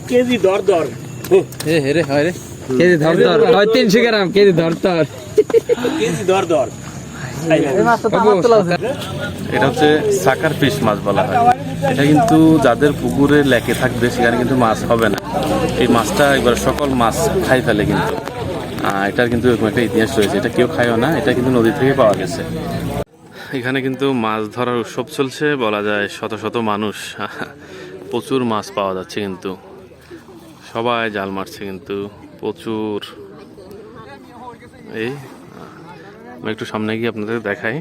KG ধর ধর KG ধর ধর 300 গ্রাম কেজি ধর ধর কেজি ধর ধর। এটা হচ্ছে সাকার ফিশ মাছ বলা হয়। এটা কিন্তু যাদের পুকুরে লেকে থাকবে সেখানে কিন্তু মাছ হবে না। এই মাছটা একবার সকল মাছ খাই ফেলে কিন্তু। এটার কিন্তু এরকম একটা ইতিহাস রয়েছে। এটা কেউ খায়ও না, এটা কিন্তু নদী থেকে পাওয়া গেছে। এখানে কিন্তু মাছ ধরার উৎসব চলছে বলা যায়। শত শত মানুষ, প্রচুর মাছ পাওয়া যাচ্ছে কিন্তু। সবাই জাল মারছে কিন্তু প্রচুর। এই আমি একটু সামনে গিয়ে আপনাদের দেখাই।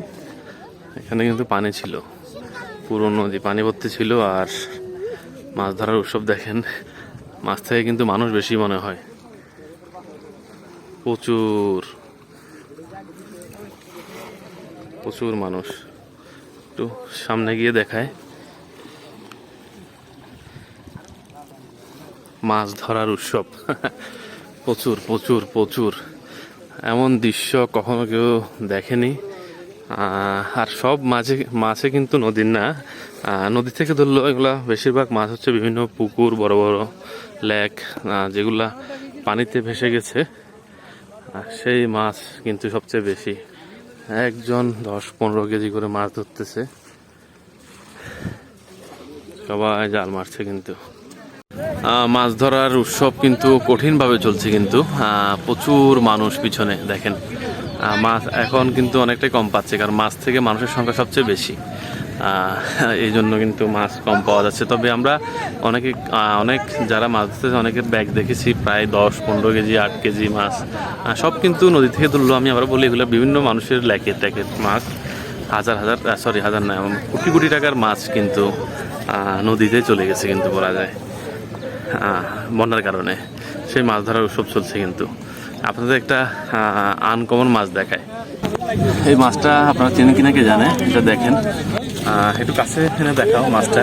এখানে কিন্তু পানি ছিল, পুরো নদী পানি ভর্তি ছিল। আর মাছ ধরার উৎসব দেখেন, মাছ থেকে কিন্তু মানুষ বেশি মনে হয়। প্রচুর প্রচুর মানুষ। একটু সামনে গিয়ে দেখায়। মাছ ধরার উৎসব প্রচুর প্রচুর প্রচুর। এমন দৃশ্য কখনো কেউ দেখেনি। আর সব মাছে কিন্তু নদীর না, নদী থেকে ধরলো এগুলা বেশিরভাগ মাছ হচ্ছে বিভিন্ন পুকুর, বড় বড় লেক, যেগুলা পানিতে ভেসে গেছে সেই মাছ কিন্তু সবচেয়ে বেশি। একজন 10-15 কেজি করে মাছ ধরতেছে, সবাই জাল মারছে কিন্তু। মাছ ধরার উৎসব কিন্তু কঠিনভাবে চলছে কিন্তু। প্রচুর মানুষ পিছনে দেখেন। মাছ এখন কিন্তু অনেকটাই কম পাচ্ছে, কারণ মাছ থেকে মানুষের সংখ্যা সবচেয়ে বেশি। এই জন্য কিন্তু মাছ কম পাওয়া যাচ্ছে। তবে আমরা অনেক যারা মাছ ধরতেছে অনেকের ব্যাগ দেখেছি, প্রায় 10-15 কেজি 8 কেজি মাছ। সব কিন্তু নদী থেকে তুললো। আমি আবার বলি, এগুলো বিভিন্ন মানুষের ল্যাকের মাছ। হাজার না, কোটি কোটি টাকার মাছ কিন্তু নদীতে চলে গেছে কিন্তু বলা যায়, বন্যার কারণে। সেই মাছ ধরার উৎসব চলছে কিন্তু। আপনাদের একটা আনকমন মাছ দেখায়। এই মাছটা আপনারা চেনেন কিনা কে জানে। এটা দেখেন, একটু কাছে এনে দেখাও মাছটা।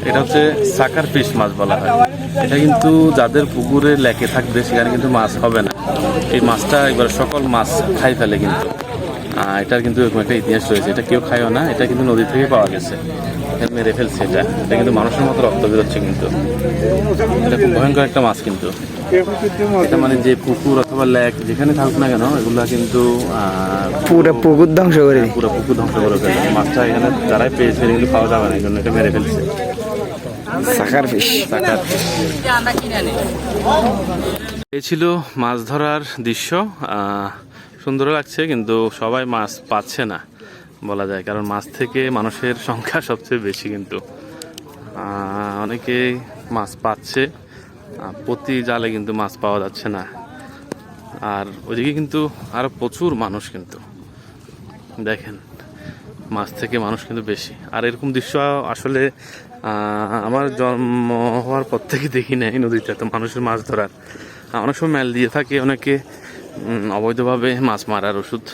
এটা হচ্ছে সাকার ফিশ মাছ বলা হয়। এটা কিন্তু যাদের পুকুরে লেকে থাকবে সেখানে কিন্তু মাছ হবে না। এই মাছটা একবার সকল মাছ খাই ফেলে কিন্তু। এটার কিন্তু এরকম একটা ইতিহাস রয়েছে। এটা কেউ খায়ও না, এটা কিন্তু নদী থেকে পাওয়া গেছে। মেরে ফেলছে এটা কিন্তু মানুষের মতো রক্ত বেরোচ্ছে কিন্তু। এটা খুব ভয়ঙ্কর একটা মাছ কিন্তু। এটা মানে যে পুকুর অথবা লেক যেখানে থাকুক না কেন, এগুলা কিন্তু পুরো পুকুর ধ্বংস করে ফেলে। মাছটা এখানে যারাই পেয়েছে কিন্তু খাওয়া যাবে না, এই জন্য এটা মেরে ফেলছে। সাকার ফিশ। এই ছিল মাছ ধরার দৃশ্য। সুন্দর লাগছে কিন্তু সবাই মাছ পাচ্ছে না বলা যায়, কারণ মাছ থেকে মানুষের সংখ্যা সবচেয়ে বেশি কিন্তু। অনেকেই মাছ পাচ্ছে, প্রতি জালে কিন্তু মাছ পাওয়া যাচ্ছে না। আর ওইদিকে কিন্তু আরো প্রচুর মানুষ কিন্তু দেখেন, মাছ থেকে মানুষ কিন্তু বেশি। আর এরকম দৃশ্য আসলে আমার জন্ম হওয়ার পর থেকে দেখি নাই নদীতে এত মানুষের মাছ ধরার। অনেক সময় মেল দিয়ে থাকে অনেকে অবৈধভাবে মাছ মারার ওষুধ,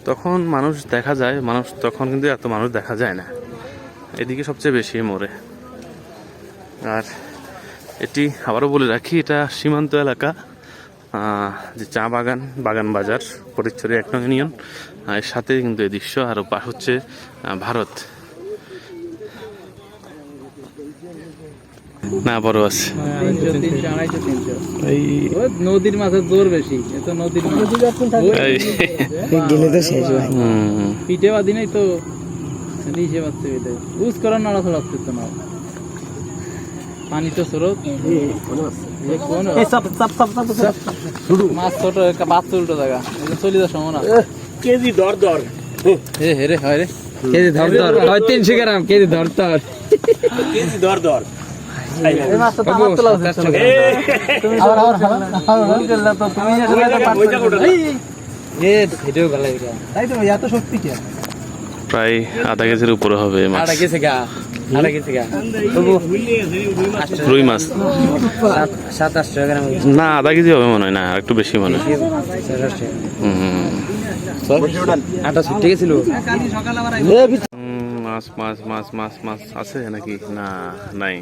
তখন মানুষ দেখা যায়। তখন কিন্তু এত মানুষ দেখা যায় না। এদিকে সবচেয়ে বেশি মরে। আর এটি আবারও বলে রাখি, এটা সীমান্ত এলাকা, যে চা বাগান বাজার, ফটিকছড়ি 1 নং ইউনিয়ন। এর সাথে কিন্তু এই দৃশ্য। আর পাশ হচ্ছে ভারত। না বড় আছে নদীর মাছের জোর বেশি। নদীর গেলে তো শেষ পিঠে বাদি নাই তো নিচে পাচ্ছে বুঝ করার নড়াচড়া তো না। পানি তো স্রোত, মাছ ছোট বাচ্চা উল্টো জায়গা চলে যাওয়ার সময় না। কেজি ধর ধর কেজি ধর ধর 300 গ্রাম কেজি ধর ধর কেজি ধর ধর। প্রায় আধা কেজির উপরে হবে মাছ। রুই মাছ 700-800 গ্রাম না, আধা কেজি হবে মনে হয়। না, একটু বেশি মনে হয়। মাছ মাছ মাছ মাছ মাছ আছে নাকি? না, নাই।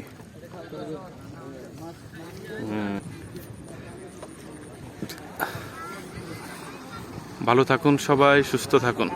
ভালো থাকুন সবাই, সুস্থ থাকুন।